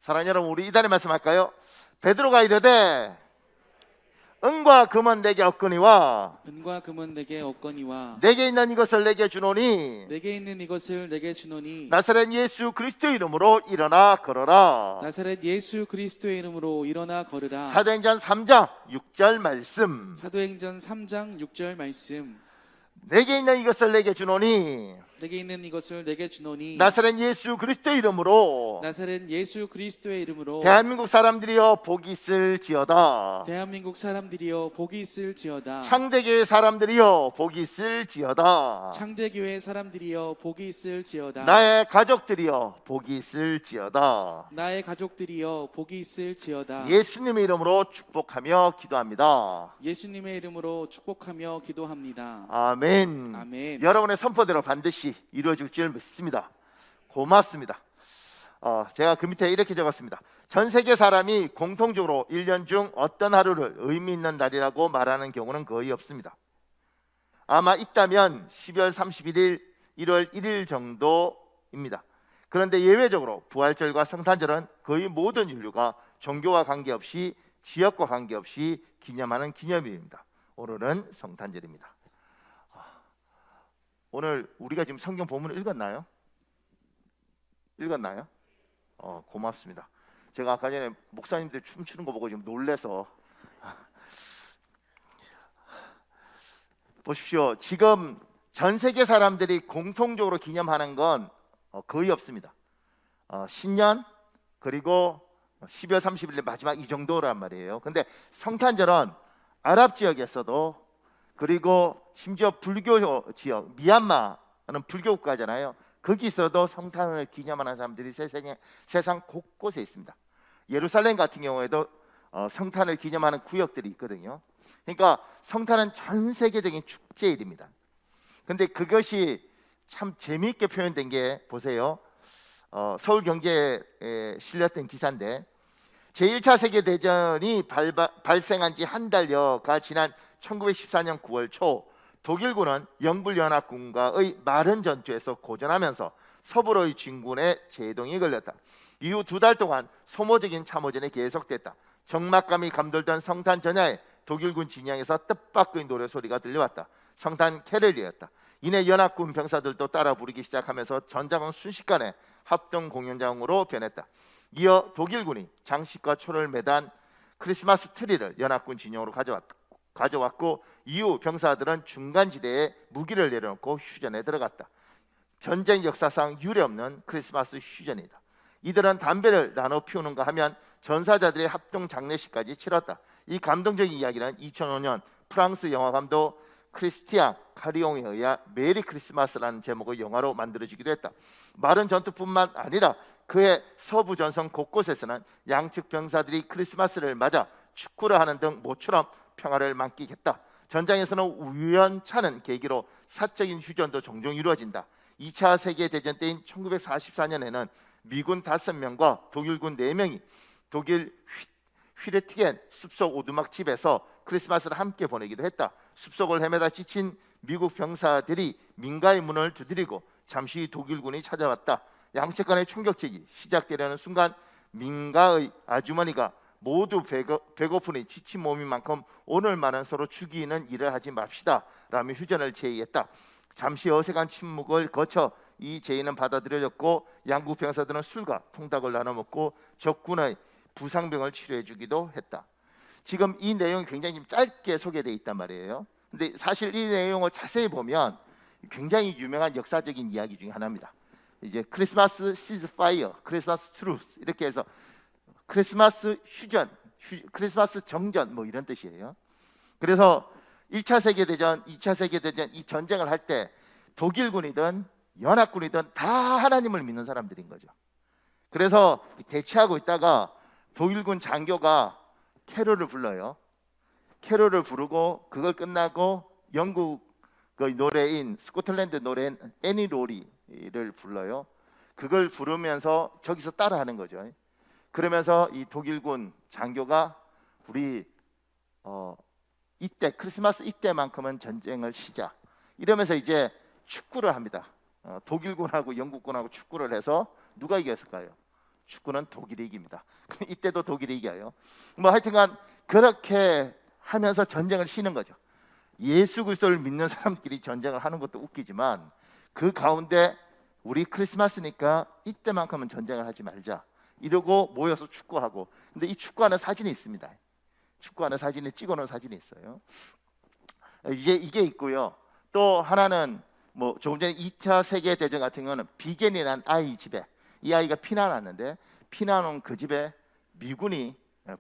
사랑하는 여러분, 우리 이달의 말씀 할까요? 베드로가 이르되 은과 금은 내게 없거니와 은과 금은 내게 없거니와 내게 있는 이것을 내게 주노니 내게 있는 이것을 내게 주노니 나사렛 예수 그리스도의 이름으로 일어나 걸어라. 나사렛 예수 그리스도의 이름으로 일어나 걸으라. 사도행전 3장 6절 말씀. 사도행전 3장 6절 말씀. 내게 있는 이것을 내게 주노니 내게 있는 이것을 내게 주노니 나사렛 예수 그리스도의 이름으로 나사렛 예수 그리스도의 이름으로 대한민국 사람들이여 복이 있을지어다. 대한민국 사람들이여 복이 있을지어다. 창대교회 사람들이여 복이 있을지어다. 창대교회 사람들이여 복이 있을지어다. 나의 가족들이여 복이 있을지어다. 나의 가족들이여 복이 있을지어다. 예수님의 이름으로 축복하며 기도합니다. 예수님의 이름으로 축복하며 기도합니다. 아멘. 아멘. 여러분의 선포대로 반드시 이루어질 줄 믿습니다. 고맙습니다. 제가 그 밑에 이렇게 적었습니다. 전 세계 사람이 공통적으로 1년 중 어떤 하루를 의미 있는 날이라고 말하는 경우는 거의 없습니다. 아마 있다면 12월 31일, 1월 1일 정도입니다. 그런데 예외적으로 부활절과 성탄절은 거의 모든 인류가 종교와 관계없이, 지역과 관계없이 기념하는 기념일입니다. 오늘은 성탄절입니다. 오늘 우리가 지금 성경 본문을 읽었나요? 읽었나요? 고맙습니다. 제가 아까 전에 목사님들 춤추는 거 보고 좀 놀래서 보십시오. 지금 전 세계 사람들이 공통적으로 기념하는 건 거의 없습니다. 신년 그리고 12월 30일 마지막 이 정도란 말이에요. 근데 성탄절은 아랍 지역에서도 그리고 심지어 불교 지역 미얀마는 불교 국가잖아요. 거기서도 성탄을 기념하는 사람들이 세상 곳곳에 있습니다. 예루살렘 같은 경우에도 성탄을 기념하는 구역들이 있거든요. 그러니까 성탄은 전 세계적인 축제일입니다. 근데 그것이 참 재미있게 표현된 게 보세요. 서울경제에 실렸던 기사인데 제1차 세계대전이 발생한 지 한 달여가 지난 1914년 9월 초 독일군은 영불연합군과의 마른 전투에서 고전하면서 서부로의 진군에 제동이 걸렸다. 이후 2달 동안 소모적인 참호전이 계속됐다. 적막감이 감돌던 성탄 전야에 독일군 진영에서 뜻밖의 노래소리가 들려왔다. 성탄 캐럴이었다. 이내 연합군 병사들도 따라 부르기 시작하면서 전장은 순식간에 합동 공연장으로 변했다. 이어 독일군이 장식과 초를 매단 크리스마스 트리를 연합군 진영으로 가져왔고 이후 병사들은 중간지대에 무기를 내려놓고 휴전에 들어갔다. 전쟁 역사상 유례없는 크리스마스 휴전이다. 이들은 담배를 나눠 피우는가 하면 전사자들의 합동 장례식까지 치렀다. 이 감동적인 이야기는 2005년 프랑스 영화감독 크리스티앙 카리옹에 의해 메리 크리스마스라는 제목의 영화로 만들어지기도 했다. 마른 전투뿐만 아니라 그의 서부 전선 곳곳에서는 양측 병사들이 크리스마스를 맞아 축구를 하는 등 모처럼 평화를 만끽했다. 전장에서는 우연찮은 계기로 사적인 휴전도 종종 이루어진다. 2차 세계대전 때인 1944년에는 미군 5명과 독일군 4명이 독일 휘레티겐 숲속 오두막 집에서 크리스마스를 함께 보내기도 했다. 숲속을 헤매다 지친 미국 병사들이 민가의 문을 두드리고 잠시 독일군이 찾아왔다. 양측 간의 총격전이 시작되려는 순간 민가의 아주머니가 모두 배고프니 지친 몸인 만큼 오늘만은 서로 죽이는 일을 하지 맙시다 라며 휴전을 제의했다. 잠시 어색한 침묵을 거쳐 이 제의는 받아들여졌고 양국 병사들은 술과 통닭을 나눠 먹고 적군의 부상병을 치료해 주기도 했다. 지금 이 내용이 굉장히 좀 짧게 소개되어 있단 말이에요. 근데 사실 이 내용을 자세히 보면 굉장히 유명한 역사적인 이야기 중에 하나입니다. 이제 크리스마스 시즈파이어, 크리스마스 트루스 이렇게 해서 크리스마스 휴전, 크리스마스 정전 뭐 이런 뜻이에요. 그래서 1차 세계대전, 2차 세계대전 이 전쟁을 할 때 독일군이든 연합군이든 다 하나님을 믿는 사람들인 거죠. 그래서 대치하고 있다가 독일군 장교가 캐롤을 불러요. 캐롤을 부르고 그걸 끝나고 영국 그 노래인 스코틀랜드 노래인 애니 로리를 불러요. 그걸 부르면서 저기서 따라하는 거죠. 그러면서 이 독일군 장교가 우리 이때 크리스마스 이때만큼은 전쟁을 시작 이러면서 이제 축구를 합니다. 독일군하고 영국군하고 축구를 해서 누가 이겼을까요? 축구는 독일이 이깁니다. 이때도 독일이 이겨요. 뭐 하여튼간 그렇게 하면서 전쟁을 쉬는 거죠. 예수 그리스도를 믿는 사람끼리 전쟁을 하는 것도 웃기지만 그 가운데 우리 크리스마스니까 이때만큼은 전쟁을 하지 말자 이러고 모여서 축구하고. 근데 이 축구하는 사진이 있습니다. 축구하는 사진을 찍어놓은 사진이 있어요. 이게 있고요. 또 하나는 뭐 조금 전에 2차 세계 대전 같은 경우는 비겐이라는 아이 집에 이 아이가 피난 왔는데 피난 온 그 집에 미군이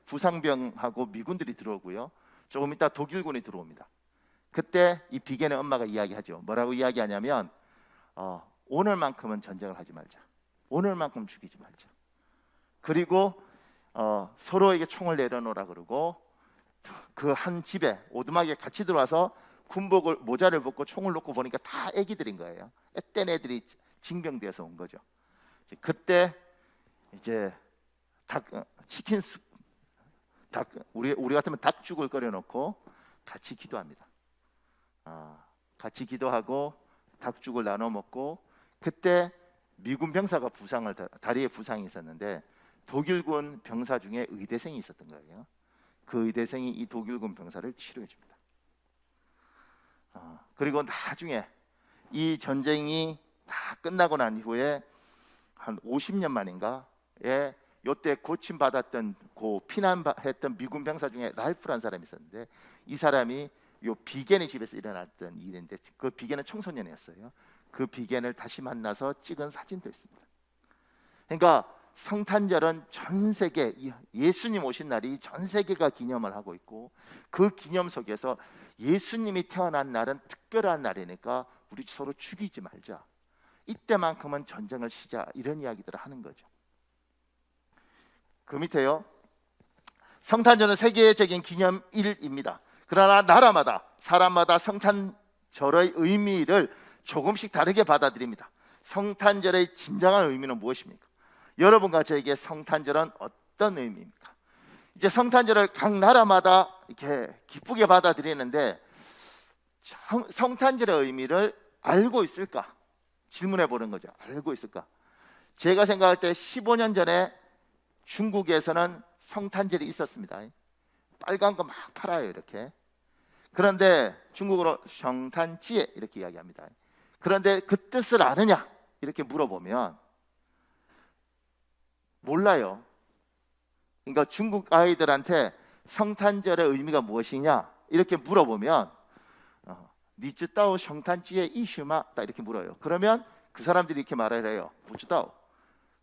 부상병하고 미군들이 들어오고요. 조금 이따 독일군이 들어옵니다. 그때 이 비겐의 엄마가 이야기하죠. 뭐라고 이야기하냐면 오늘만큼은 전쟁을 하지 말자. 오늘만큼 죽이지 말자. 그리고 서로에게 총을 내려놓으라 그러고 그 한 집에 오두막에 같이 들어와서 군복을 모자를 벗고 총을 놓고 보니까 다 애기들인 거예요. 앳된 애들이 징병되어서 온 거죠. 그때 이제 치킨 숲, 우리 같으면 닭죽을 끓여놓고 같이 기도합니다. 같이 기도하고 닭죽을 나눠 먹고 그때 미군 병사가 다리에 부상이 있었는데 독일군 병사 중에 의대생이 있었던 거예요. 그 의대생이 이 독일군 병사를 치료해 줍니다. 그리고 나중에 이 전쟁이 다 끝나고 난 이후에 한 50년 만인가에 요때 고침받았던 피난했던 미군 병사 중에 랄프라는 사람이 있었는데 이 사람이 요 비겐의 집에서 일어났던 일인데 그 비겐은 청소년이었어요. 그 비겐을 다시 만나서 찍은 사진도 있습니다. 그러니까 성탄절은 전 세계 예수님 오신 날이 전 세계가 기념을 하고 있고 그 기념 속에서 예수님이 태어난 날은 특별한 날이니까 우리 서로 죽이지 말자. 이때만큼은 전쟁을 쉬자. 이런 이야기들을 하는 거죠. 그 밑에요. 성탄절은 세계적인 기념일입니다. 그러나 나라마다 사람마다 성탄절의 의미를 조금씩 다르게 받아들입니다. 성탄절의 진정한 의미는 무엇입니까? 여러분과 저에게 성탄절은 어떤 의미입니까? 이제 성탄절을 각 나라마다 이렇게 기쁘게 받아들이는데 성탄절의 의미를 알고 있을까? 질문해 보는 거죠. 알고 있을까? 제가 생각할 때 15년 전에 중국에서는 성탄절이 있었습니다. 빨간 거 막 팔아요, 이렇게. 그런데 중국어로 성탄지에 이렇게 이야기합니다. 그런데 그 뜻을 아느냐? 이렇게 물어보면 몰라요. 그러니까 중국 아이들한테 성탄절의 의미가 무엇이냐 이렇게 물어보면 니즈다오 성탄지에 이슈마 이렇게 물어요. 그러면 그 사람들이 이렇게 말을 해요. 부츠다오.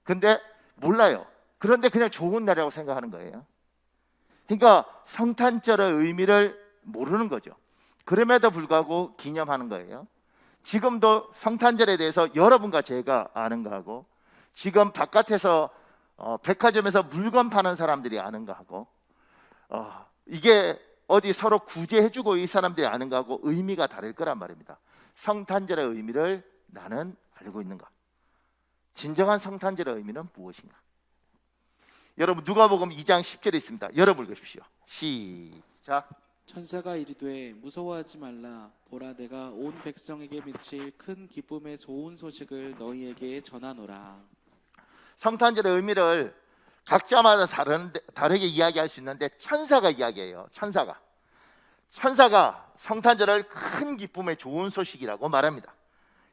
근데 몰라요. 그런데 그냥 좋은 날이라고 생각하는 거예요. 그러니까 성탄절의 의미를 모르는 거죠. 그럼에도 불구하고 기념하는 거예요. 지금도 성탄절에 대해서 여러분과 제가 아는 거하고 지금 바깥에서 백화점에서 물건 파는 사람들이 아는 거하고 이게 어디 서로 구제해주고 이 사람들이 아는 거하고 의미가 다를 거란 말입니다. 성탄절의 의미를 나는 알고 있는가? 진정한 성탄절의 의미는 무엇인가? 여러분 누가복음 2장 10절에 있습니다. 열어볼 것이십시오. 시작. 천사가 이르되 무서워하지 말라. 보라, 내가 온 백성에게 미칠 큰 기쁨의 좋은 소식을 너희에게 전하노라. 성탄절의 의미를 각자마다 다르게 이야기할 수 있는데 천사가 이야기해요. 천사가 성탄절을 큰 기쁨의 좋은 소식이라고 말합니다.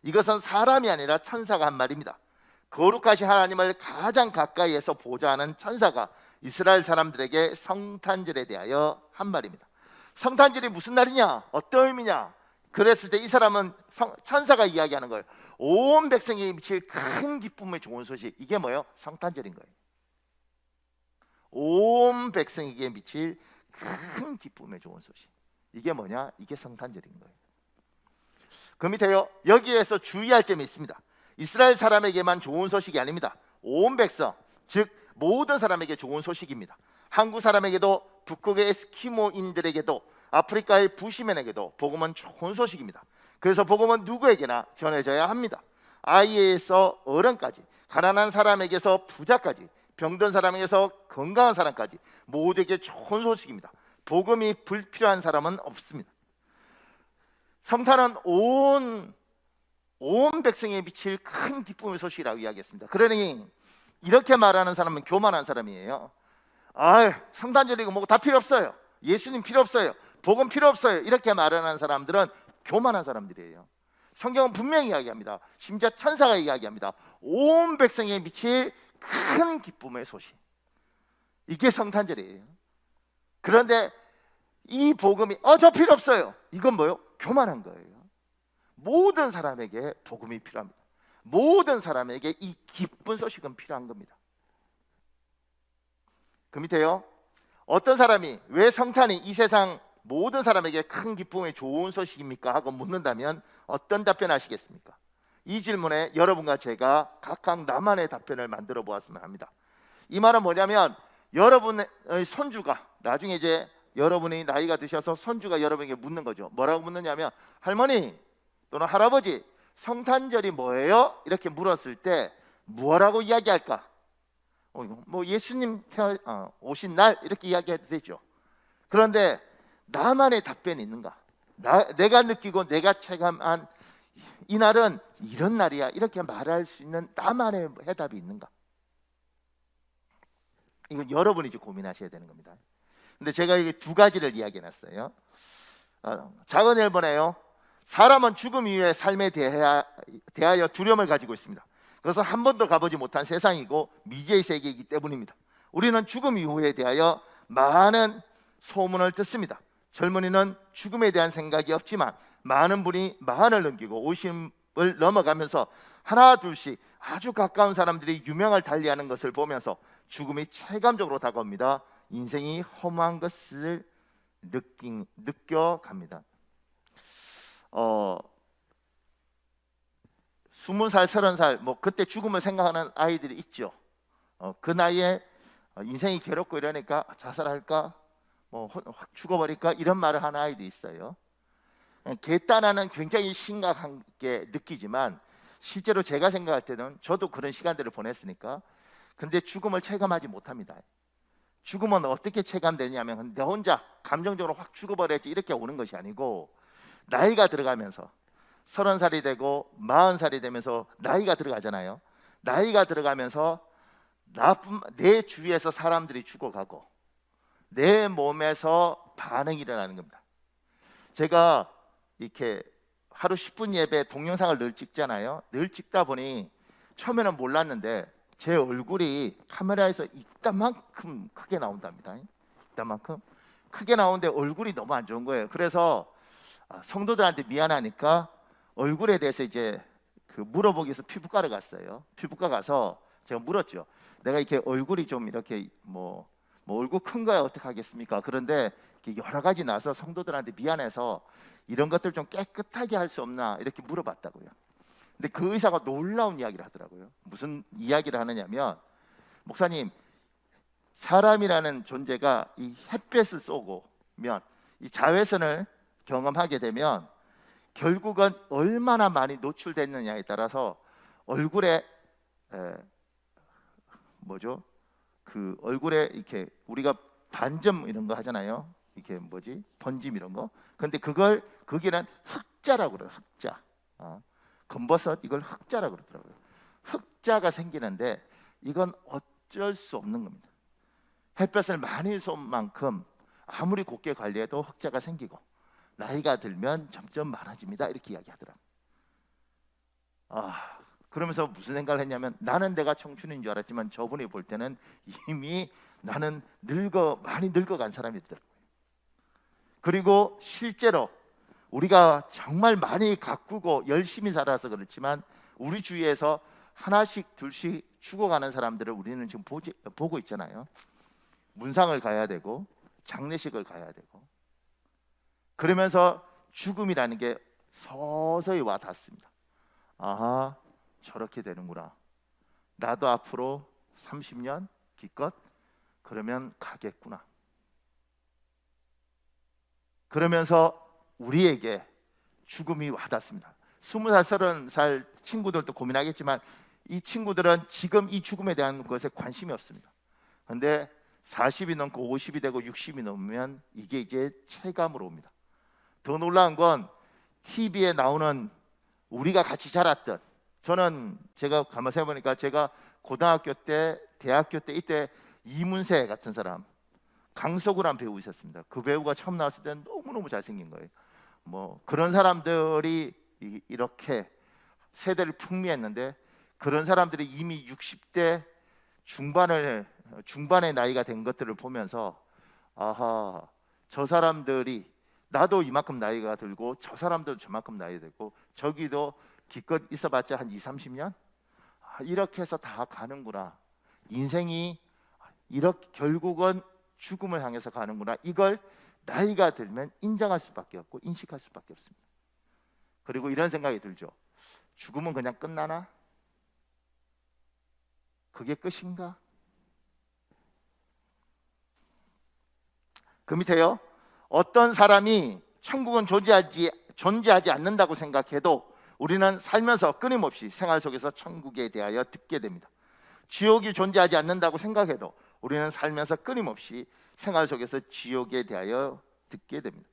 이것은 사람이 아니라 천사가 한 말입니다. 거룩하신 하나님을 가장 가까이에서 보좌하는 천사가 이스라엘 사람들에게 성탄절에 대하여 한 말입니다. 성탄절이 무슨 날이냐? 어떤 의미냐? 그랬을 때 이 사람은 천사가 이야기하는 거예요. 온 백성에게 미칠 큰 기쁨의 좋은 소식. 이게 뭐예요? 성탄절인 거예요. 온 백성에게 미칠 큰 기쁨의 좋은 소식. 이게 뭐냐? 이게 성탄절인 거예요. 그 밑에요. 여기에서 주의할 점이 있습니다. 이스라엘 사람에게만 좋은 소식이 아닙니다. 온 백성, 즉 모든 사람에게 좋은 소식입니다. 한국 사람에게도 북극의 에스키모인들에게도 아프리카의 부시맨에게도 복음은 좋은 소식입니다. 그래서 복음은 누구에게나 전해져야 합니다. 아이에서 어른까지, 가난한 사람에게서 부자까지, 병든 사람에게서 건강한 사람까지 모두에게 좋은 소식입니다. 복음이 불필요한 사람은 없습니다. 성탄은 온 백성에 미칠 큰 기쁨의 소식이라고 이야기했습니다. 그러니 이렇게 말하는 사람은 교만한 사람이에요. 아, 성탄절이고 뭐고 다 필요 없어요. 예수님 필요 없어요. 복음 필요 없어요. 이렇게 말하는 사람들은 교만한 사람들이에요. 성경은 분명히 이야기합니다. 심지어 천사가 이야기합니다. 온 백성에 미칠 큰 기쁨의 소식. 이게 성탄절이에요. 그런데 이 복음이 저 필요 없어요. 이건 뭐요? 교만한 거예요. 모든 사람에게 복음이 필요합니다. 모든 사람에게 이 기쁜 소식은 필요한 겁니다. 그 밑에요. 어떤 사람이 왜 성탄이 이 세상 모든 사람에게 큰 기쁨의 좋은 소식입니까? 하고 묻는다면 어떤 답변 하시겠습니까? 이 질문에 여러분과 제가 각각 나만의 답변을 만들어 보았으면 합니다. 이 말은 뭐냐면 여러분의 손주가 나중에 이제 여러분이 나이가 드셔서 손주가 여러분에게 묻는 거죠. 뭐라고 묻느냐면 할머니 또는 할아버지 성탄절이 뭐예요? 이렇게 물었을 때 뭐라고 이야기할까? 뭐 예수님 오신 날 이렇게 이야기해도 되죠. 그런데 나만의 답변이 있는가? 내가 느끼고 내가 체감한 이 날은 이런 날이야 이렇게 말할 수 있는 나만의 해답이 있는가? 이건 여러분이 이제 고민하셔야 되는 겁니다. 근데 제가 이게 두 가지를 이야기해놨어요. 작은 1번에요. 사람은 죽음 이후의 삶에 대하여 두려움을 가지고 있습니다. 그것은 한 번도 가보지 못한 세상이고 미지의 세계이기 때문입니다. 우리는 죽음 이후에 대하여 많은 소문을 듣습니다. 젊은이는 죽음에 대한 생각이 없지만 많은 분이 마흔을 넘기고 50을 넘어가면서 하나 둘씩 아주 가까운 사람들이 유명을 달리하는 것을 보면서 죽음이 체감적으로 다가옵니다. 인생이 허무한 것을 느껴갑니다. 20살, 30살 뭐 그때 죽음을 생각하는 아이들이 있죠. 그 나이에 인생이 괴롭고 이러니까 자살할까? 뭐 확 죽어버릴까? 이런 말을 하는 아이도 있어요. 계단하는 굉장히 심각하게 느끼지만 실제로 제가 생각할 때는 저도 그런 시간들을 보냈으니까 근데 죽음을 체감하지 못합니다. 죽음은 어떻게 체감되냐면 내 혼자 감정적으로 확 죽어버려야지 이렇게 오는 것이 아니고 나이가 들어가면서 30살이 되고 40살이 되면서 나이가 들어가잖아요. 나이가 들어가면서 내 주위에서 사람들이 죽어가고 내 몸에서 반응이 일어나는 겁니다. 제가 이렇게 하루 10분 예배 동영상을 늘 찍잖아요. 늘 찍다 보니 처음에는 몰랐는데 제 얼굴이 카메라에서 이따만큼 크게 나온답니다. 이따만큼 크게 나오는데 얼굴이 너무 안 좋은 거예요. 그래서 성도들한테 미안하니까 얼굴에 대해서 이제 물어보기 위해서 피부과를 갔어요. 피부과 가서 제가 물었죠. 내가 이렇게 얼굴이 좀 이렇게 뭐 얼굴 큰 거야 어떻게 하겠습니까? 그런데 여러 가지 나서 성도들한테 미안해서 이런 것들 좀 깨끗하게 할 수 없나 이렇게 물어봤다고요. 근데 그 의사가 놀라운 이야기를 하더라고요. 무슨 이야기를 하느냐면 목사님 사람이라는 존재가 이 햇볕을 쏘고면 이 자외선을 경험하게 되면 결국은 얼마나 많이 노출됐느냐에 따라서 얼굴에 그 얼굴에 이렇게 우리가 반점 이런 거 하잖아요. 이렇게 번짐 이런 거. 근데 거기는 흑자라고 그래요. 흑자. 검버섯 이걸 흑자라고 그러더라고요. 흑자가 생기는데 이건 어쩔 수 없는 겁니다. 햇볕을 많이 쏜 만큼 아무리 곱게 관리해도 흑자가 생기고 나이가 들면 점점 많아집니다. 이렇게 이야기하더라고요. 그러면서 무슨 생각을 했냐면 나는 내가 청춘인 줄 알았지만 저분이 볼 때는 이미 나는 많이 늙어간 사람이더라고요. 그리고 실제로 우리가 정말 많이 가꾸고 열심히 살아서 그렇지만 우리 주위에서 하나씩 둘씩 죽어가는 사람들을 우리는 지금 보고 있잖아요. 문상을 가야 되고 장례식을 가야 되고 그러면서 죽음이라는 게 서서히 와 닿습니다. 아하, 저렇게 되는구나. 나도 앞으로 30년 기껏 그러면 가겠구나. 그러면서 우리에게 죽음이 와닿습니다. 20살, 30살 친구들도 고민하겠지만 이 친구들은 지금 이 죽음에 대한 것에 관심이 없습니다. 그런데 40이 넘고 50이 되고 60이 넘으면 이게 이제 체감으로 옵니다. 더 놀라운 건 TV에 나오는 우리가 같이 자랐던 저는 제가 가만 생각해보니까 제가 고등학교 때, 대학교 때 이때 이문세 같은 사람, 강석우라는 배우 있었습니다. 그 배우가 처음 나왔을 때는 너무너무 잘생긴 거예요. 뭐 그런 사람들이 이렇게 세대를 풍미했는데, 그런 사람들이 이미 60대 중반의 나이가 된 것들을 보면서, 아하, 저 사람들이, 나도 이만큼 나이가 들고 저 사람들도 저만큼 나이 들고, 저기도 기껏 있어봤자 한 2, 30년? 이렇게 해서 다 가는구나. 인생이 이렇게 결국은 죽음을 향해서 가는구나. 이걸 나이가 들면 인정할 수밖에 없고 인식할 수밖에 없습니다. 그리고 이런 생각이 들죠. 죽음은 그냥 끝나나? 그게 끝인가? 그 밑에요. 어떤 사람이 천국은 존재하지 않는다고 생각해도 우리는 살면서 끊임없이 생활 속에서 천국에 대하여 듣게 됩니다. 지옥이 존재하지 않는다고 생각해도 우리는 살면서 끊임없이 생활 속에서 지옥에 대하여 듣게 됩니다.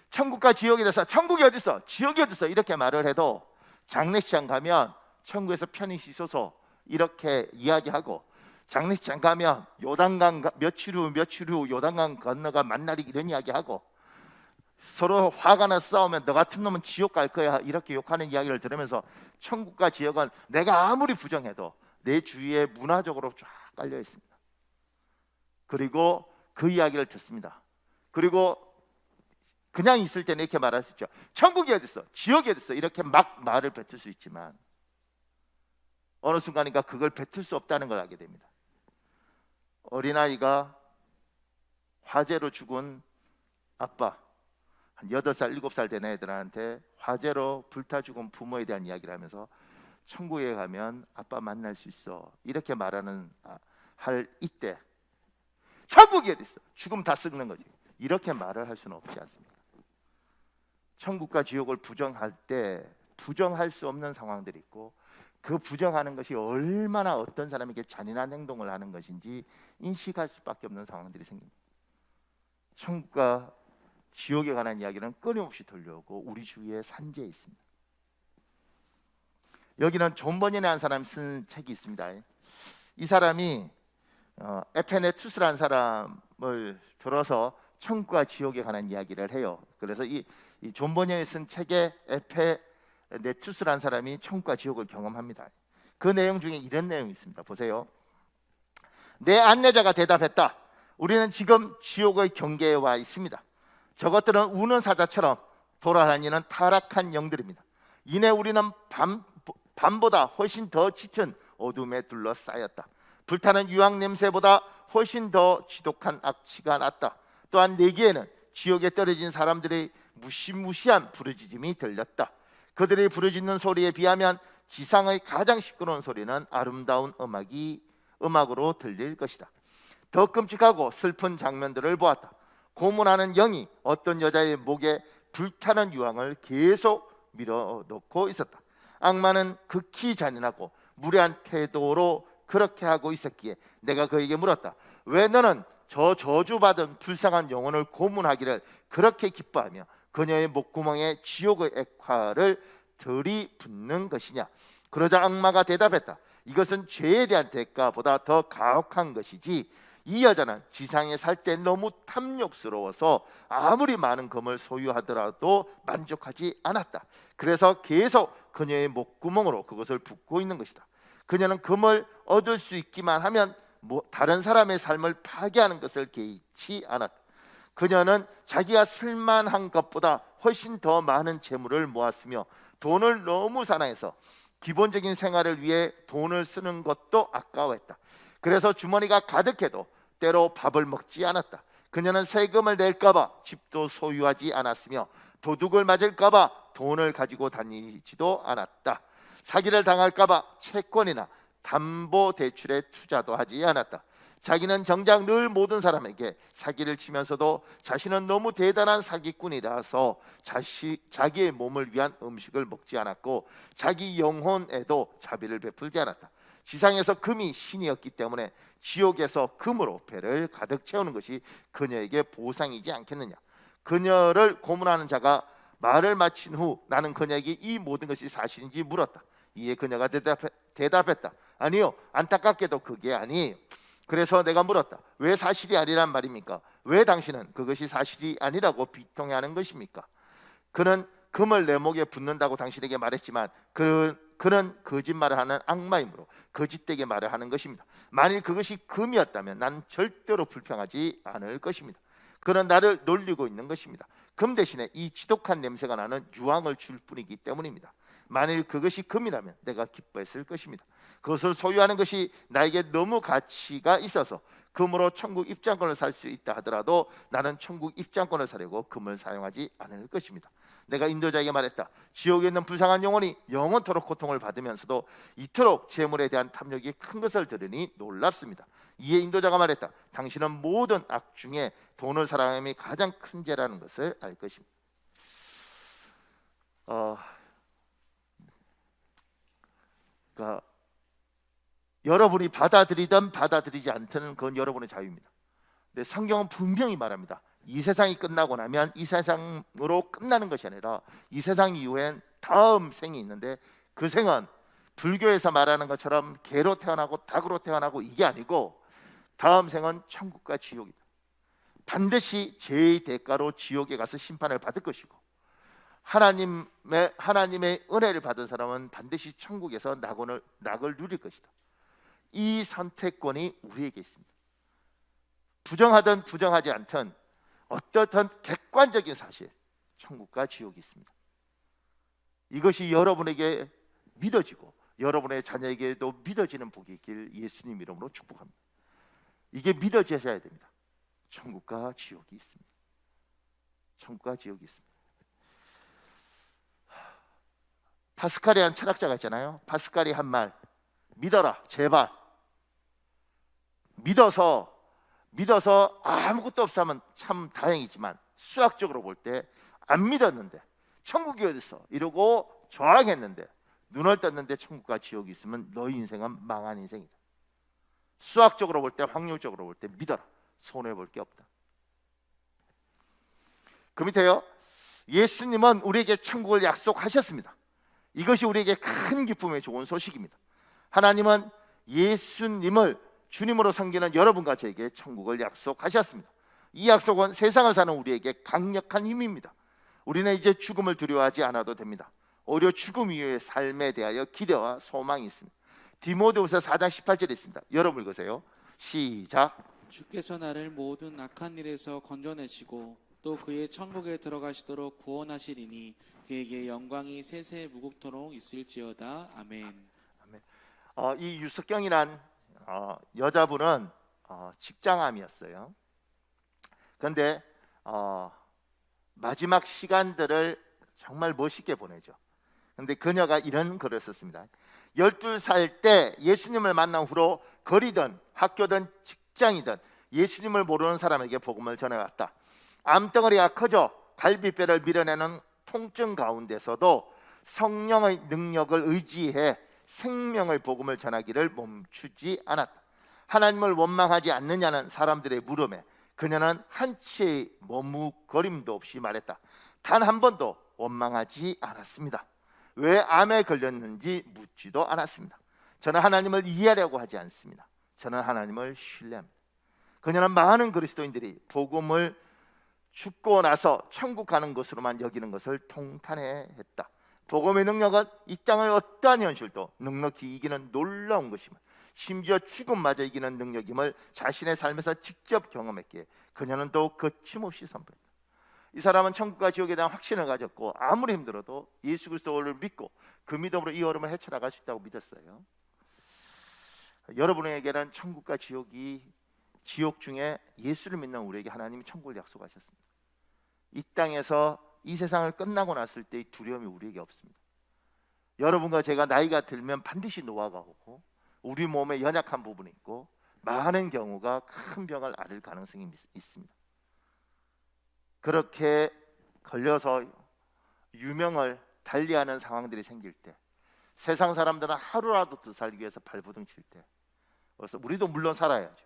천국과 지옥에 대해서 천국이 어디 있어? 지옥이 어디 있어? 이렇게 말을 해도 장례식장 가면 천국에서 편히 쉬소서 이렇게 이야기하고, 장례식장 가면 요단강 며칠 후 요단강 건너가 만나리 이런 이야기하고, 서로 화가 나 싸우면 너 같은 놈은 지옥 갈 거야 이렇게 욕하는 이야기를 들으면서 천국과 지옥은 내가 아무리 부정해도 내 주위에 문화적으로 쫙 깔려 있습니다. 그리고 그 이야기를 듣습니다. 그리고 그냥 있을 때는 이렇게 말할 수 있죠. 천국이 어디 있어? 지옥이 어디 있어? 이렇게 막 말을 뱉을 수 있지만 어느 순간인가 그걸 뱉을 수 없다는 걸 알게 됩니다. 어린아이가 화재로 죽은 아빠, 한 8살, 7살 된 애들한테 화재로 불타 죽은 부모에 대한 이야기를 하면서 천국에 가면 아빠 만날 수 있어 이렇게 말하는 할 이때, 천국이 어디 있어? 죽음 다 썩는 거지. 이렇게 말을 할 수는 없지 않습니까? 천국과 지옥을 부정할 때 부정할 수 없는 상황들이 있고, 그 부정하는 것이 얼마나 어떤 사람에게 잔인한 행동을 하는 것인지 인식할 수밖에 없는 상황들이 생깁니다. 천국과 지옥에 관한 이야기는 끊임없이 들려오고 우리 주위에 산재해 있습니다. 여기는 존 버니라는 사람이 쓴 책이 있습니다. 이 사람이 에페네투스라는 사람을 들어서 천국과 지옥에 관한 이야기를 해요. 그래서 이 존 버니가 쓴 책에 에페네투스라는 사람이 천국과 지옥을 경험합니다. 그 내용 중에 이런 내용이 있습니다. 보세요. 내 안내자가 대답했다. 우리는 지금 지옥의 경계에 와 있습니다. 저것들은 우는 사자처럼 돌아다니는 타락한 영들입니다. 이내 우리는 밤보다 훨씬 더 짙은 어둠에 둘러싸였다. 불타는 유황 냄새보다 훨씬 더 지독한 악취가 났다. 또한 내기에는 지옥에 떨어진 사람들의 무시무시한 부르짖음이 들렸다. 그들이 부르짖는 소리에 비하면 지상의 가장 시끄러운 소리는 아름다운 음악으로 들릴 것이다. 더 끔찍하고 슬픈 장면들을 보았다. 고문하는 영이 어떤 여자의 목에 불타는 유황을 계속 밀어넣고 있었다. 악마는 극히 잔인하고 무례한 태도로 그렇게 하고 있었기에 내가 그에게 물었다. 왜 너는 저 저주받은 불쌍한 영혼을 고문하기를 그렇게 기뻐하며 그녀의 목구멍에 지옥의 액화를 들이붓는 것이냐? 그러자 악마가 대답했다. 이것은 죄에 대한 대가보다 더 가혹한 것이지, 이 여자는 지상에 살 때 너무 탐욕스러워서 아무리 많은 금을 소유하더라도 만족하지 않았다. 그래서 계속 그녀의 목구멍으로 그것을 붓고 있는 것이다. 그녀는 금을 얻을 수 있기만 하면 다른 사람의 삶을 파괴하는 것을 개의치 않았다. 그녀는 자기가 쓸만한 것보다 훨씬 더 많은 재물을 모았으며 돈을 너무 사랑해서 기본적인 생활을 위해 돈을 쓰는 것도 아까워했다. 그래서 주머니가 가득해도 때로 밥을 먹지 않았다. 그녀는 세금을 낼까봐 집도 소유하지 않았으며 도둑을 맞을까봐 돈을 가지고 다니지도 않았다. 사기를 당할까봐 채권이나 담보대출에 투자도 하지 않았다. 자기는 정작 늘 모든 사람에게 사기를 치면서도 자신은 너무 대단한 사기꾼이라서 자기의 몸을 위한 음식을 먹지 않았고 자기 영혼에도 자비를 베풀지 않았다. 지상에서 금이 신이었기 때문에 지옥에서 금으로 배를 가득 채우는 것이 그녀에게 보상이지 않겠느냐. 그녀를 고문하는 자가 말을 마친 후 나는 그녀에게 이 모든 것이 사실인지 물었다. 이에 그녀가 대답했다. 아니요, 안타깝게도 그게 아니에요. 그래서 내가 물었다. 왜 사실이 아니란 말입니까? 왜 당신은 그것이 사실이 아니라고 비통해하는 것입니까? 그는 금을 내 목에 붙는다고 당신에게 말했지만 그는 거짓말을 하는 악마이므로 거짓되게 말을 하는 것입니다. 만일 그것이 금이었다면 난 절대로 불평하지 않을 것입니다. 그는 나를 놀리고 있는 것입니다. 금 대신에 이 지독한 냄새가 나는 유황을 줄 뿐이기 때문입니다. 만일 그것이 금이라면 내가 기뻐했을 것입니다. 그것을 소유하는 것이 나에게 너무 가치가 있어서 금으로 천국 입장권을 살 수 있다 하더라도 나는 천국 입장권을 사려고 금을 사용하지 않을 것입니다. 내가 인도자에게 말했다. 지옥에 있는 불쌍한 영혼이 영원토록 고통을 받으면서도 이토록 재물에 대한 탐욕이 큰 것을 들으니 놀랍습니다. 이에 인도자가 말했다. 당신은 모든 악 중에 돈을 사랑함이 가장 큰 죄라는 것을 알 것입니다. 그러니까 여러분이 받아들이든 받아들이지 않든 그건 여러분의 자유입니다. 근데 성경은 분명히 말합니다. 이 세상이 끝나고 나면 이 세상으로 끝나는 것이 아니라 이 세상 이후엔 다음 생이 있는데 그 생은 불교에서 말하는 것처럼 개로 태어나고 닭으로 태어나고 이게 아니고 다음 생은 천국과 지옥이다. 반드시 죄의 대가로 지옥에 가서 심판을 받을 것이고 하나님의 은혜를 받은 사람은 반드시 천국에서 낙을 누릴 것이다. 이 선택권이 우리에게 있습니다. 부정하든 부정하지 않든 어떻든 객관적인 사실, 천국과 지옥이 있습니다. 이것이 여러분에게 믿어지고 여러분의 자녀에게도 믿어지는 복이 있길 예수님 이름으로 축복합니다. 이게 믿어지셔야 됩니다. 천국과 지옥이 있습니다. 천국과 지옥이 있습니다. 파스칼이라는 철학자가 있잖아요. 파스칼이 한 말, 믿어라 제발. 믿어서 아무것도 없으면 참 다행이지만 수학적으로 볼 때 안 믿었는데 천국이 어딨어 이러고 저항했는데 눈을 떴는데 천국과 지옥이 있으면 너희 인생은 망한 인생이다. 수학적으로 볼 때, 확률적으로 볼 때 믿어라. 손해볼 게 없다. 그 밑에요. 예수님은 우리에게 천국을 약속하셨습니다. 이것이 우리에게 큰 기쁨의 좋은 소식입니다. 하나님은 예수님을 주님으로 섬기는 여러분과 저에게 천국을 약속하셨습니다. 이 약속은 세상을 사는 우리에게 강력한 힘입니다. 우리는 이제 죽음을 두려워하지 않아도 됩니다. 오히려 죽음 이후의 삶에 대하여 기대와 소망이 있습니다. 디모데후서 4장 18절에 있습니다. 여러분 읽으세요. 시작. 주께서 나를 모든 악한 일에서 건져내시고 또 그의 천국에 들어가시도록 구원하시리니 그에게 영광이 세세 무국토록 있을지어다. 아멘. 아멘. 이 유석경이란 여자분은 직장암이었어요. 그런데 마지막 시간들을 정말 멋있게 보내죠. 그런데 그녀가 이런 글을 썼습니다. 12살 때 예수님을 만난 후로 거리든 학교든 직장이든 예수님을 모르는 사람에게 복음을 전해왔다. 암덩어리가 커져 갈비뼈를 밀어내는 통증 가운데서도 성령의 능력을 의지해 생명의 복음을 전하기를 멈추지 않았다. 하나님을 원망하지 않느냐는 사람들의 물음에 그녀는 한치의 머뭇거림도 없이 말했다. 단 한 번도 원망하지 않았습니다. 왜 암에 걸렸는지 묻지도 않았습니다. 저는 하나님을 이해하려고 하지 않습니다. 저는 하나님을 신뢰합니다. 그녀는 많은 그리스도인들이 복음을 죽고 나서 천국 가는 것으로만 여기는 것을 통탄해했다. 복음의 능력은 이 땅의 어떠한 현실도 넉넉히 이기는 놀라운 것임을, 심지어 죽음마저 이기는 능력임을 자신의 삶에서 직접 경험했기에 그녀는 더욱 거침없이 선포했다. 이 사람은 천국과 지옥에 대한 확신을 가졌고 아무리 힘들어도 예수 그리스도를 믿고 그 믿음으로 이 얼음을 헤쳐나갈 수 있다고 믿었어요. 여러분에게는 천국과 지옥 중에 예수를 믿는 우리에게 하나님이 천국을 약속하셨습니다. 이 땅에서 이 세상을 끝나고 났을 때의 두려움이 우리에게 없습니다. 여러분과 제가 나이가 들면 반드시 노화가 오고 우리 몸에 연약한 부분이 있고 많은 경우가 큰 병을 앓을 가능성이 있습니다. 그렇게 걸려서 유명을 달리하는 상황들이 생길 때, 세상 사람들은 하루라도 더 살기 위해서 발버둥 칠 때, 그래서 우리도 물론 살아야죠.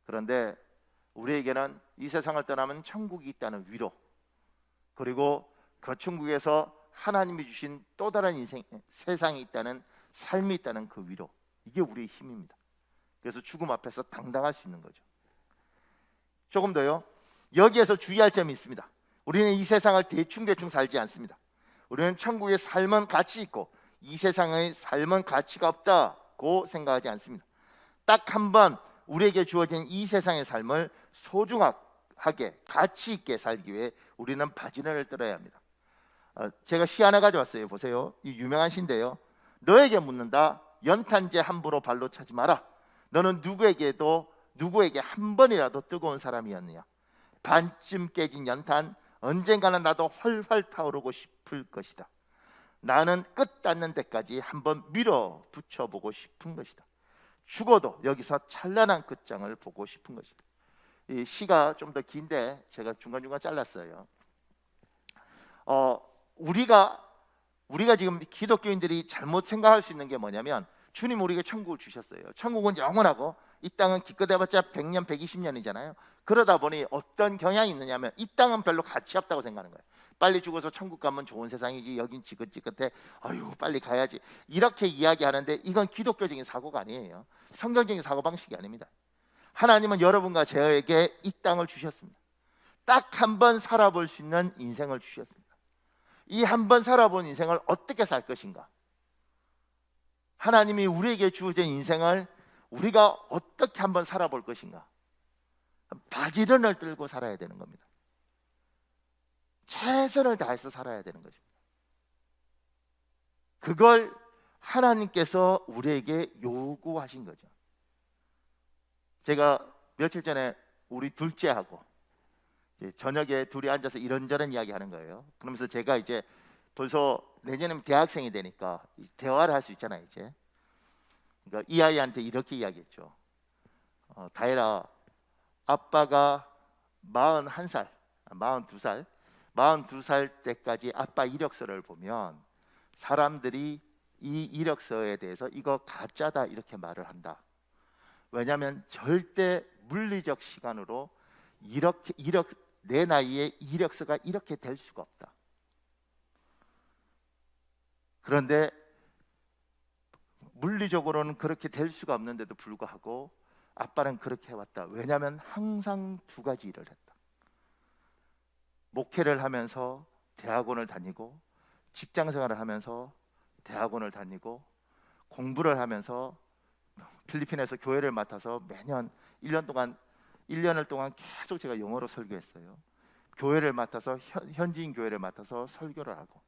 그런데 우리에게는 이 세상을 떠나면 천국이 있다는 위로, 그리고 그 천국에서 하나님이 주신 또 다른 인생, 세상이 있다는, 삶이 있다는 그 위로, 이게 우리의 힘입니다. 그래서 죽음 앞에서 당당할 수 있는 거죠. 조금 더요, 여기에서 주의할 점이 있습니다. 우리는 이 세상을 대충 살지 않습니다. 우리는 천국의 삶은 가치 있고 이 세상의 삶은 가치가 없다고 생각하지 않습니다. 딱 한 번 우리에게 주어진 이 세상의 삶을 소중하게 가치 있게 살기 위해 우리는 바지런을 떨어야 합니다. 제가 시 하나 가져왔어요. 보세요. 이 유명한 시인데요. 너에게 묻는다. 연탄재 함부로 발로 차지 마라. 너는 누구에게 한 번이라도 뜨거운 사람이었느냐. 반쯤 깨진 연탄, 언젠가는 나도 활활 타오르고 싶을 것이다. 나는 끝 닿는 데까지 한번 밀어붙여보고 싶은 것이다. 죽어도 여기서 찬란한 끝장을 보고 싶은 것이다. 이 시가 좀 더 긴데 제가 중간중간 잘랐어요. 우리가 지금 기독교인들이 잘못 생각할 수 있는 게 뭐냐면, 주님 우리에게 천국을 주셨어요. 천국은 영원하고 이 땅은 기껏 해봤자 100년, 120년이잖아요. 그러다 보니 어떤 경향이 있느냐면, 이 땅은 별로 가치 없다고 생각하는 거예요. 빨리 죽어서 천국 가면 좋은 세상이지, 여긴 지긋지긋해, 아유 빨리 가야지, 이렇게 이야기하는데 이건 기독교적인 사고가 아니에요. 성경적인 사고방식이 아닙니다. 하나님은 여러분과 저에게 이 땅을 주셨습니다. 딱 한 번 살아볼 수 있는 인생을 주셨습니다. 이 한 번 살아본 인생을 어떻게 살 것인가, 하나님이 우리에게 주어진 인생을 우리가 어떻게 한번 살아볼 것인가, 바지런을 들고 살아야 되는 겁니다. 최선을 다해서 살아야 되는 것입니다. 그걸 하나님께서 우리에게 요구하신 거죠. 제가 며칠 전에 우리 둘째하고 저녁에 둘이 앉아서 이런저런 이야기하는 거예요. 그러면서 제가 이제 벌써 내년에는 대학생이 되니까 대화를 할 수 있잖아요. 이제 그러니까 이 아이한테 이렇게 이야기했죠. 다혜라, 아빠가 41살, 42살 때까지 아빠 이력서를 보면 사람들이 이 이력서에 대해서 이거 가짜다 이렇게 말을 한다. 왜냐하면 절대 물리적 시간으로 내 나이에 이력서가 이렇게 될 수가 없다. 그런데 물리적으로는 그렇게 될 수가 없는데도 불구하고 아빠는 그렇게 해왔다. 왜냐하면 항상 두 가지 일을 했다. 목회를 하면서 대학원을 다니고, 직장생활을 하면서 대학원을 다니고, 공부를 하면서 필리핀에서 교회를 맡아서 매년 1년을 동안 계속 제가 영어로 설교했어요. 교회를 맡아서 현지인 교회를 맡아서 설교를 하고,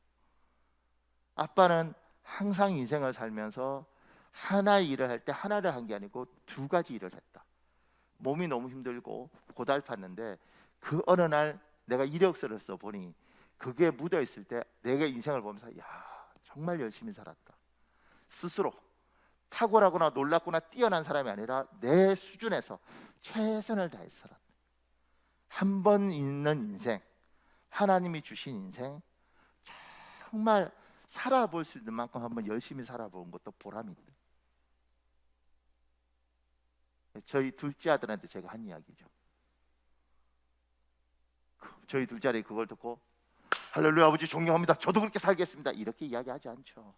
아빠는 항상 인생을 살면서 하나의 일을 할 때 하나를 한 게 아니고 두 가지 일을 했다. 몸이 너무 힘들고 고달팠는데 그 어느 날 내가 이력서를 써보니 그게 묻어있을 때 내가 인생을 보면서 야, 정말 열심히 살았다. 스스로 탁월하거나 놀랍거나 뛰어난 사람이 아니라 내 수준에서 최선을 다해서 살았다. 한 번 있는 인생, 하나님이 주신 인생, 정말 살아볼 수 있는 만큼 한번 열심히 살아본 것도 보람이 있다. 저희 둘째 아들한테 제가 한 이야기죠. 저희 둘째 아들이 그걸 듣고 할렐루야 아버지 존경합니다, 저도 그렇게 살겠습니다, 이렇게 이야기하지 않죠.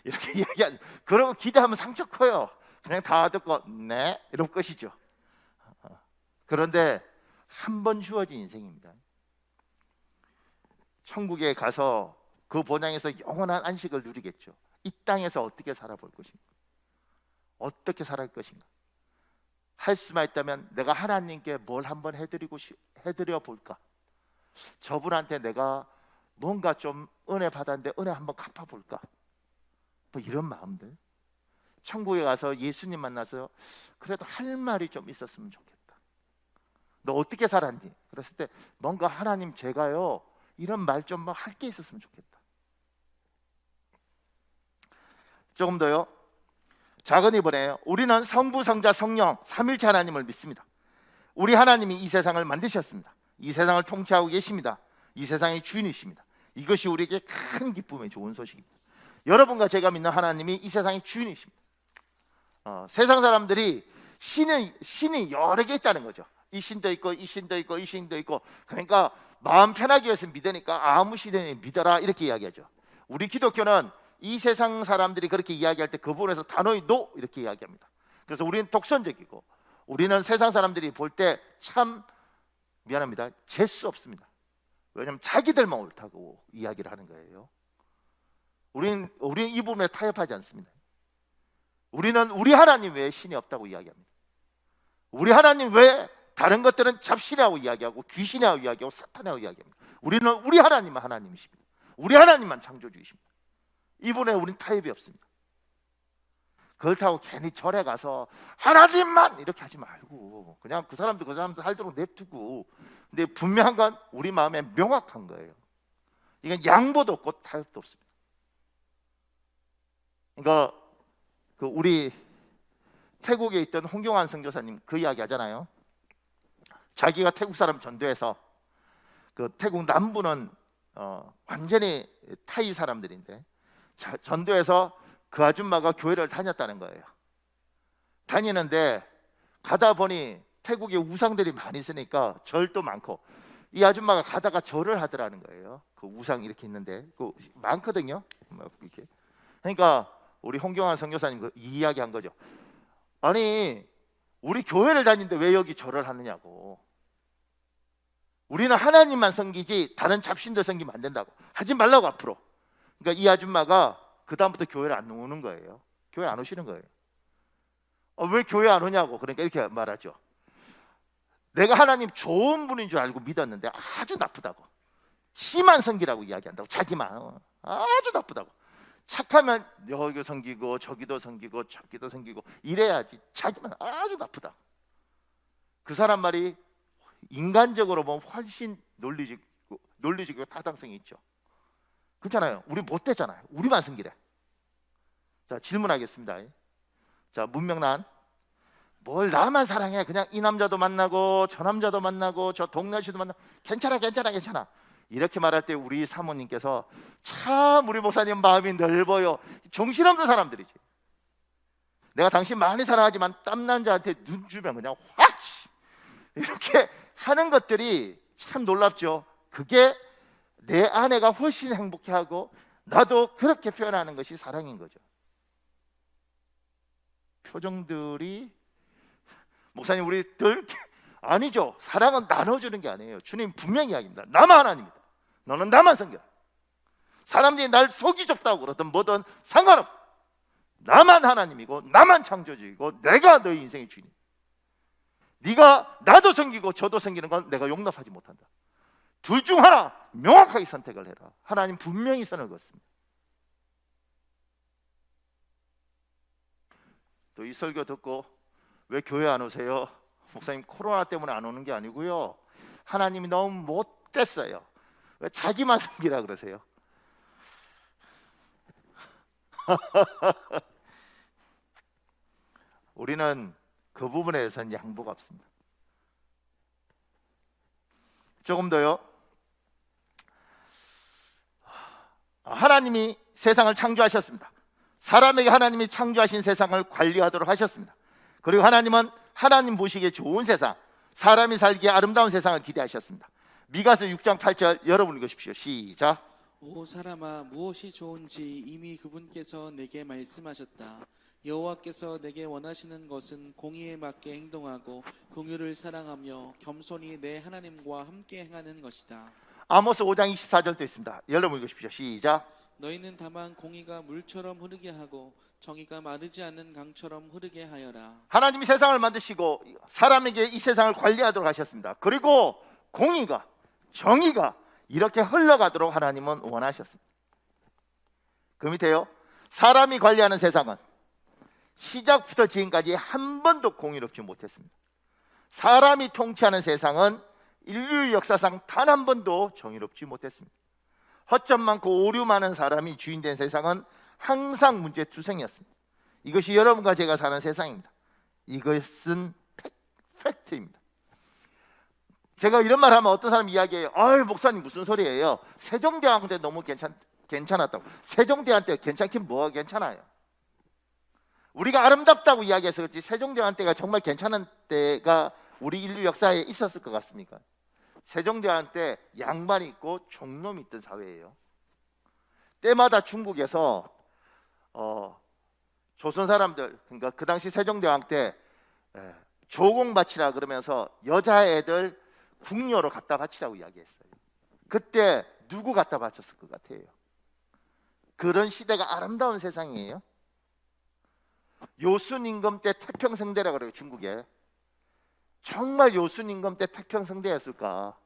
이렇게 이야기하죠. 그러고 기대하면 상처 커요. 그냥 다 듣고 네 이러면 끝이죠. 그런데 한 번 주어진 인생입니다. 천국에 가서 그 본향에서 영원한 안식을 누리겠죠. 이 땅에서 어떻게 살아볼 것인가, 어떻게 살아갈 것인가. 할 수만 있다면 내가 하나님께 뭘 한번 해드려 볼까, 저분한테 내가 뭔가 좀 은혜 받았는데 은혜 한번 갚아볼까, 뭐 이런 마음들. 천국에 가서 예수님 만나서 그래도 할 말이 좀 있었으면 좋겠다. 너 어떻게 살았니? 그랬을 때 뭔가 하나님 제가요 이런 말 좀 할 게 있었으면 좋겠다. 조금 더요. 작은 이번에 우리는 성부, 성자, 성령 삼일체 하나님을 믿습니다. 우리 하나님이 이 세상을 만드셨습니다. 이 세상을 통치하고 계십니다. 이 세상의 주인이십니다. 이것이 우리에게 큰 기쁨의 좋은 소식입니다. 여러분과 제가 믿는 하나님이 이 세상의 주인이십니다. 세상 사람들이 신이 여러 개 있다는 거죠. 이 신도 있고 이 신도 있고 이 신도 있고. 그러니까 마음 편하게 해서 믿으니까 아무 시대에 믿어라 이렇게 이야기하죠. 우리 기독교는 이 세상 사람들이 그렇게 이야기할 때 그 부분에서 단호히 노 이렇게 이야기합니다. 그래서 우리는 독선적이고 우리는 세상 사람들이 볼 때 참 미안합니다, 재수 없습니다. 왜냐하면 자기들만 옳다고 이야기를 하는 거예요. 우리는 이 부분에 타협하지 않습니다. 우리는 우리 하나님 외에 신이 없다고 이야기합니다. 우리 하나님 외에 다른 것들은 잡신이라고 이야기하고 귀신이라고 이야기하고 사탄이라고 이야기합니다. 우리는 우리 하나님만 하나님이십니다. 우리 하나님만 창조주이십니다. 이 부분에 우리는 타협이 없습니다. 그렇다고 괜히 절에 가서 하나님만 이렇게 하지 말고 그냥 그 사람들 살도록 냅두고. 근데 분명한 건 우리 마음에 명확한 거예요. 이건 양보도 없고 타협도 없습니다. 그러니까 우리 태국에 있던 홍경환 선교사님 그 이야기 하잖아요. 자기가 태국 사람 전도해서 그 태국 남부는 완전히 타이 사람들인데 전도해서 그 아줌마가 교회를 다녔다는 거예요. 다니는데 가다 보니 태국에 우상들이 많이 있으니까 절도 많고 이 아줌마가 가다가 절을 하더라는 거예요. 그 우상 이렇게 있는데 그 많거든요. 이렇게. 그러니까 우리 홍경환 선교사님 이 이야기 한 거죠. 아니 우리 교회를 다니는데 왜 여기 절을 하느냐고. 우리는 하나님만 섬기지 다른 잡신들 섬기면 안 된다고. 하지 말라고 앞으로. 그러니까 이 아줌마가 그 다음부터 교회를 안 오는 거예요. 교회 안 오시는 거예요. 왜 교회 안 오냐고. 그러니까 이렇게 말하죠. 내가 하나님 좋은 분인 줄 알고 믿었는데 아주 나쁘다고. 지만 섬기라고 이야기한다고. 자기만 아주 나쁘다고. 착하면 여기도 섬기고 저기도 섬기고 저기도 섬기고 이래야지. 자기만 아주 나쁘다. 그 사람 말이 인간적으로 보면 훨씬 논리적이고 타당성이 있죠. 그렇잖아요. 우리 못 됐잖아요. 우리만 섬기래. 자, 질문하겠습니다. 자, 문명난 뭘 나만 사랑해. 그냥 이 남자도 만나고 저 남자도 만나고 저 동네 아저씨도 만나고 괜찮아 이렇게 말할 때 우리 사모님께서 참 우리 목사님 마음이 넓어요. 정신없는 사람들이지. 내가 당신 많이 사랑하지만 땀난 자한테 눈 주면 그냥 확 이렇게 하는 것들이 참 놀랍죠. 그게 내 아내가 훨씬 행복해하고 나도 그렇게 표현하는 것이 사랑인 거죠. 표정들이 목사님 우리들 아니죠. 사랑은 나눠주는 게 아니에요. 주님 분명히 이야기합니다. 나만 하나님이다. 너는 나만 섬겨라. 사람들이 날 속이 좁다고 그러든 뭐든 상관없다. 나만 하나님이고 나만 창조주이고 내가 너희 인생의 주인이다. 네가 나도 섬기고 저도 섬기는 건 내가 용납하지 못한다. 둘 중 하나 명확하게 선택을 해라. 하나님 분명히 선을 그었습니다. 또 이 설교 듣고 왜 교회 안 오세요? 목사님 코로나 때문에 안 오는 게 아니고요. 하나님이 너무 못됐어요. 왜 자기만 섬기라 그러세요? 우리는 그 부분에 대해서는 양보가 없습니다. 조금 더요. 하나님이 세상을 창조하셨습니다. 사람에게 하나님이 창조하신 세상을 관리하도록 하셨습니다. 그리고 하나님은 하나님 보시기에 좋은 세상, 사람이 살기에 아름다운 세상을 기대하셨습니다. 미가서 6장 8절 여러분 읽으십시오. 시작. 오 사람아, 무엇이 좋은지 이미 그분께서 내게 말씀하셨다. 여호와께서 내게 원하시는 것은 공의에 맞게 행동하고 긍휼을 사랑하며 겸손히 내 하나님과 함께 행하는 것이다. 아모스 5장 24절도 있습니다. 여러분 읽으십시오. 시작. 너희는 다만 공의가 물처럼 흐르게 하고 정의가 마르지 않는 강처럼 흐르게 하여라. 하나님이 세상을 만드시고 사람에게 이 세상을 관리하도록 하셨습니다. 그리고 공의가 정의가 이렇게 흘러가도록 하나님은 원하셨습니다. 그 밑에요. 사람이 관리하는 세상은 시작부터 지금까지 한 번도 공의롭지 못했습니다. 사람이 통치하는 세상은 인류 역사상 단 한 번도 정의롭지 못했습니다. 허점 많고 오류 많은 사람이 주인된 세상은 항상 문제투성이었습니다. 이것이 여러분과 제가 사는 세상입니다. 이것은 팩트입니다. 제가 이런 말 하면 어떤 사람이 이야기해요. 아유 목사님 무슨 소리예요. 세종대왕 때 너무 괜찮았다고. 세종대왕 때 괜찮긴 뭐가 괜찮아요. 우리가 아름답다고 이야기해서 그렇지 세종대왕 때가 정말 괜찮은 때가 우리 인류 역사에 있었을 것 같습니까? 세종대왕 때 양반이 있고 종놈이 있던 사회예요. 때마다 중국에서 조선 사람들, 그러니까 그 당시 세종대왕 때 조공 바치라 그러면서 여자애들 궁녀로 갖다 바치라고 이야기했어요. 그때 누구 갖다 바쳤을 것 같아요? 그런 시대가 아름다운 세상이에요. 요순임금 때 태평성대라 그래요. 중국에 정말 요순임금 때 태평성대였을까?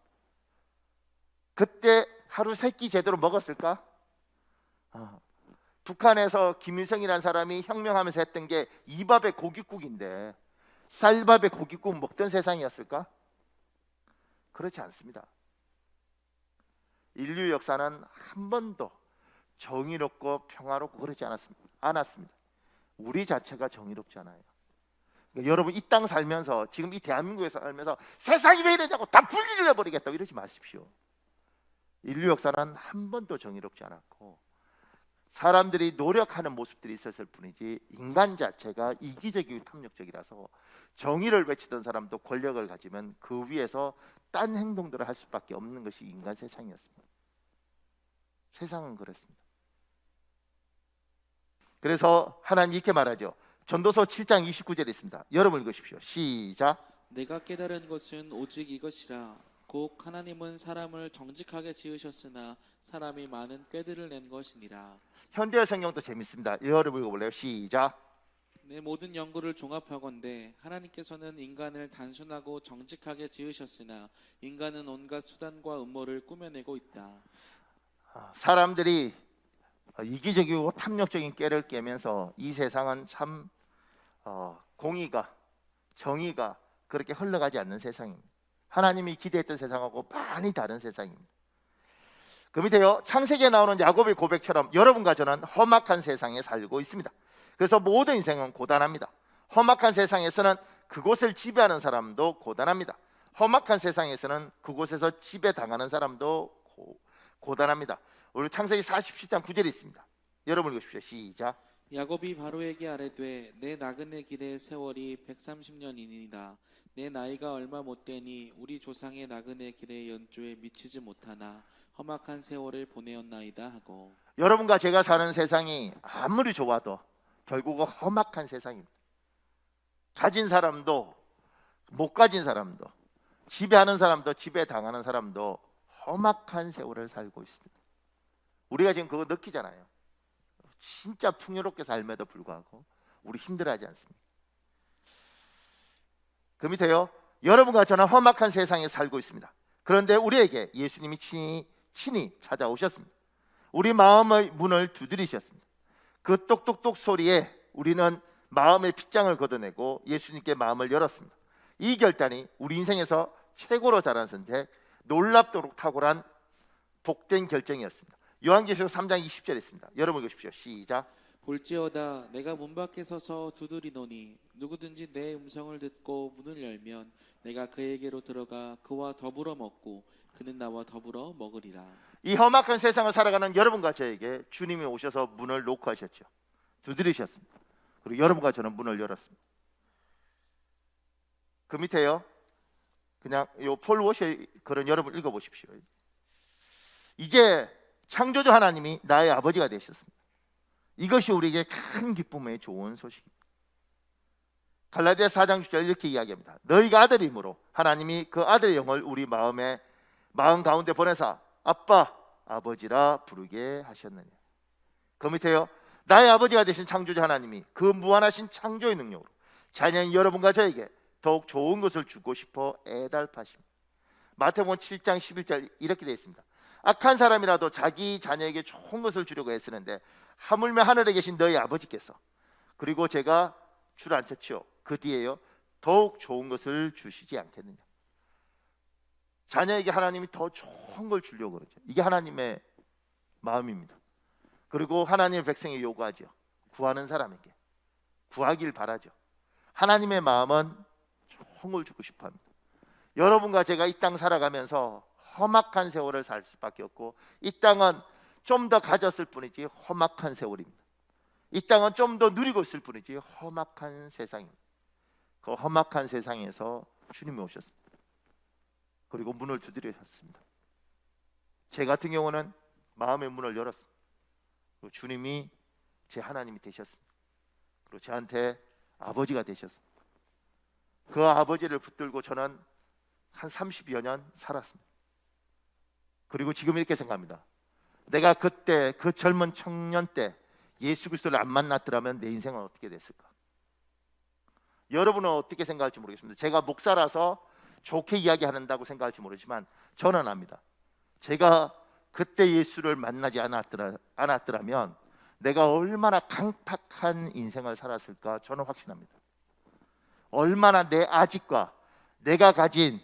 그때 하루 세 끼 제대로 먹었을까? 북한에서 김일성이라는 사람이 혁명하면서 했던 게 이밥에 고깃국인데 쌀밥에 고깃국 먹던 세상이었을까? 그렇지 않습니다. 인류 역사는 한 번도 정의롭고 평화롭고 그러지 않았습니다. 우리 자체가 정의롭지 않아요. 그러니까 여러분 이 땅 살면서 지금 이 대한민국에 살면서 세상이 왜 이러냐고 다 분리를 해버리겠다고 이러지 마십시오. 인류 역사는 한 번도 정의롭지 않았고 사람들이 노력하는 모습들이 있었을 뿐이지 인간 자체가 이기적이고 탐욕적이라서 정의를 외치던 사람도 권력을 가지면 그 위에서 딴 행동들을 할 수밖에 없는 것이 인간 세상이었습니다. 세상은 그렇습니다. 그래서 하나님 이렇게 말하죠. 전도서 7장 29절에 있습니다. 여러분 읽으십시오. 시작. 내가 깨달은 것은 오직 이것이라. 곧 하나님은 사람을 정직하게 지으셨으나 사람이 많은 꾀들을 낸 것이니라. 현대어 성경도 재밌습니다. 여러분 읽어볼래요? 시작. 내 모든 연구를 종합하건대 하나님께서는 인간을 단순하고 정직하게 지으셨으나 인간은 온갖 수단과 음모를 꾸며내고 있다. 사람들이 이기적이고 탐욕적인 꾀를 깨면서 이 세상은 참 공의가 정의가 그렇게 흘러가지 않는 세상입니다. 하나님이 기대했던 세상하고 많이 다른 세상입니다. 그 밑에요, 창세기에 나오는 야곱의 고백처럼 여러분과 저는 험악한 세상에 살고 있습니다. 그래서 모든 인생은 고단합니다. 험악한 세상에서는 그곳을 지배하는 사람도 고단합니다. 험악한 세상에서는 그곳에서 지배당하는 사람도 고단합니다. 우리 창세기 47장 9절이 있습니다. 여러분 읽으십시오. 시작. 야곱이 바로에게 아뢰되 내 나그네 길의 세월이 130년이니이다. 내 나이가 얼마 못되니 우리 조상의 나그네 길의 연조에 미치지 못하나 험악한 세월을 보내었나이다 하고. 여러분과 제가 사는 세상이 아무리 좋아도 결국은 험악한 세상입니다. 가진 사람도 못 가진 사람도 지배하는 사람도 지배당하는 사람도 험악한 세월을 살고 있습니다. 우리가 지금 그거 느끼잖아요. 진짜 풍요롭게 삶에도 불구하고 우리 힘들어하지 않습니까? 그 밑에요, 여러분과 저는 험악한 세상에 살고 있습니다. 그런데 우리에게 예수님이 친히 찾아오셨습니다. 우리 마음의 문을 두드리셨습니다. 그 똑똑똑 소리에 우리는 마음의 빗장을 걷어내고 예수님께 마음을 열었습니다. 이 결단이 우리 인생에서 최고로 잘한 선택, 놀랍도록 탁월한 복된 결정이었습니다. 요한계시록 3장 20절에 있습니다. 여러분 읽으십시오. 시작. 볼지어다 내가 문 밖에 서서 두드리노니 누구든지 내 음성을 듣고 문을 열면 내가 그에게로 들어가 그와 더불어 먹고 그는 나와 더불어 먹으리라. 이 험악한 세상을 살아가는 여러분과 저에게 주님이 오셔서 문을 노크하셨죠. 두드리셨습니다. 그리고 여러분과 저는 문을 열었습니다. 그 밑에요, 그냥 요 폴 워시의 글은 여러분 읽어보십시오. 이제 창조주 하나님이 나의 아버지가 되셨습니다. 이것이 우리에게 큰 기쁨의 좋은 소식입니다. 갈라디아서 4장 6절 이렇게 이야기합니다. 너희가 아들이므로 하나님이 그 아들의 영을 우리 마음 가운데 보내사 아빠 아버지라 부르게 하셨느냐. 그 밑에요, 나의 아버지가 되신 창조주 하나님이 그 무한하신 창조의 능력으로 자녀인 여러분과 저에게 더욱 좋은 것을 주고 싶어 애달파십니다. 마태복음 7장 11절 이렇게 되어 있습니다. 악한 사람이라도 자기 자녀에게 좋은 것을 주려고 애쓰는데 하물며 하늘에 계신 너희 아버지께서 그리고 제가 주저앉혔죠. 그 뒤에요, 더욱 좋은 것을 주시지 않겠느냐. 자녀에게 하나님이 더 좋은 걸 주려고 그러죠. 이게 하나님의 마음입니다. 그리고 하나님의 백성이 요구하죠. 구하는 사람에게 구하길 바라죠. 하나님의 마음은 좋은 걸 주고 싶어 합니다. 여러분과 제가 이 땅 살아가면서 험악한 세월을 살 수밖에 없고 이 땅은 좀 더 가졌을 뿐이지 험악한 세월입니다. 이 땅은 좀 더 누리고 있을 뿐이지 험악한 세상입니다. 그 험악한 세상에서 주님이 오셨습니다. 그리고 문을 두드리셨습니다. 제 같은 경우는 마음의 문을 열었습니다. 그리고 주님이 제 하나님이 되셨습니다. 그리고 저한테 아버지가 되셨습니다. 그 아버지를 붙들고 저는 한 30여 년 살았습니다. 그리고 지금 이렇게 생각합니다. 내가 그때 그 젊은 청년 때 예수 그리스도를 안 만났더라면 내 인생은 어떻게 됐을까? 여러분은 어떻게 생각할지 모르겠습니다. 제가 목사라서 좋게 이야기한다고 생각할지 모르지만 저는 압니다. 제가 그때 예수를 만나지 않았더라면 내가 얼마나 강팍한 인생을 살았을까 저는 확신합니다. 얼마나 내 아직과 내가 가진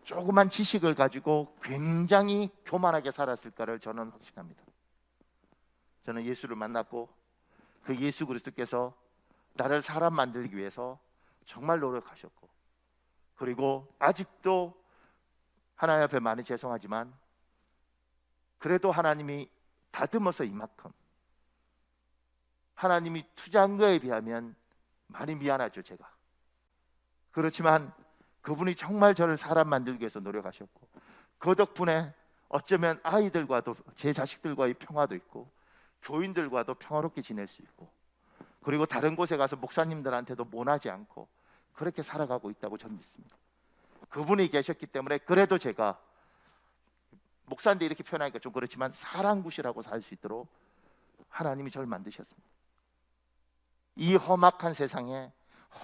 조그만 지식을 가지고 굉장히 교만하게 살았을까를 저는 확신합니다. 저는 예수를 만났고 그 예수 그리스도께서 나를 사람 만들기 위해서 정말 노력하셨고, 그리고 아직도 하나님 앞에 많이 죄송하지만 그래도 하나님이 다듬어서 이만큼 하나님이 투자한 거에 비하면 많이 미안하죠 제가. 그렇지만 그분이 정말 저를 사람 만들기 위해서 노력하셨고, 그 덕분에 어쩌면 아이들과도 제 자식들과의 평화도 있고 교인들과도 평화롭게 지낼 수 있고, 그리고 다른 곳에 가서 목사님들한테도 모나지 않고 그렇게 살아가고 있다고 저는 믿습니다. 그분이 계셨기 때문에 그래도 제가 목사인데 이렇게 표현하니까 좀 그렇지만 사랑굿이라고 살 수 있도록 하나님이 저를 만드셨습니다. 이 험악한 세상에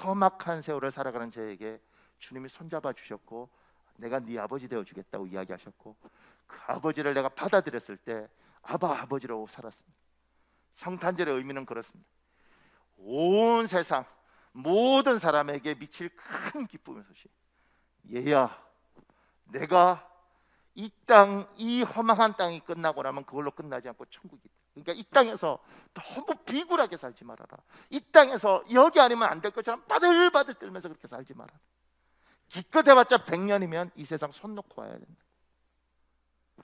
험악한 세월을 살아가는 저에게 주님이 손잡아 주셨고, 내가 네 아버지 되어 주겠다고 이야기하셨고, 그 아버지를 내가 받아들였을 때 아바 아버지로 살았습니다. 성탄절의 의미는 그렇습니다. 온 세상 모든 사람에게 미칠 큰 기쁨의 소식. 얘야, 내가 이 땅, 이 험악한 땅이 끝나고 나면 그걸로 끝나지 않고 천국이 있다. 그러니까 이 땅에서 너무 비굴하게 살지 말아라. 이 땅에서 여기 아니면 안 될 것처럼 바들바들 떨면서 그렇게 살지 말아라. 기껏 해봤자 100년이면 이 세상 손 놓고 와야 된다.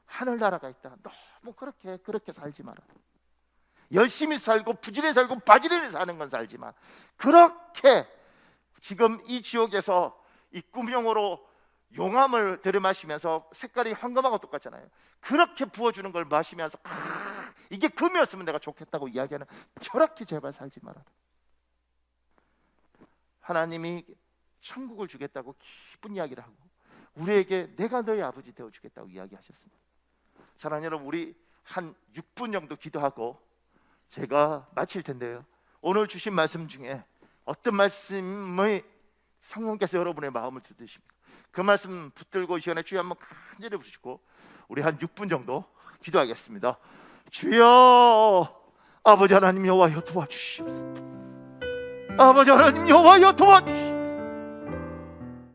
하늘나라가 있다. 너무 그렇게 살지 말아라. 열심히 살고 부지런히 살고 바지런히 사는 건 살지만 그렇게 지금 이 지옥에서 이 꿈용으로 용암을 들이마시면서 색깔이 황금하고 똑같잖아요. 그렇게 부어주는 걸 마시면서 이게 금이었으면 내가 좋겠다고 이야기하는, 저렇게 제발 살지 말아라. 하나님이 천국을 주겠다고 기쁜 이야기를 하고 우리에게 내가 너희 아버지 되어 주겠다고 이야기하셨습니다. 사랑하는 여러분, 우리 한 6분 정도 기도하고 제가 마칠 텐데요, 오늘 주신 말씀 중에 어떤 말씀의 성령께서 여러분의 마음을 두드십니까? 그 말씀 붙들고 이 시간에 주여 한번 간절히 부르시고 우리 한 6분 정도 기도하겠습니다. 주여, 아버지 하나님 여호와여 도와주시옵소서. 아버지 하나님 여호와여 도와주시옵소서.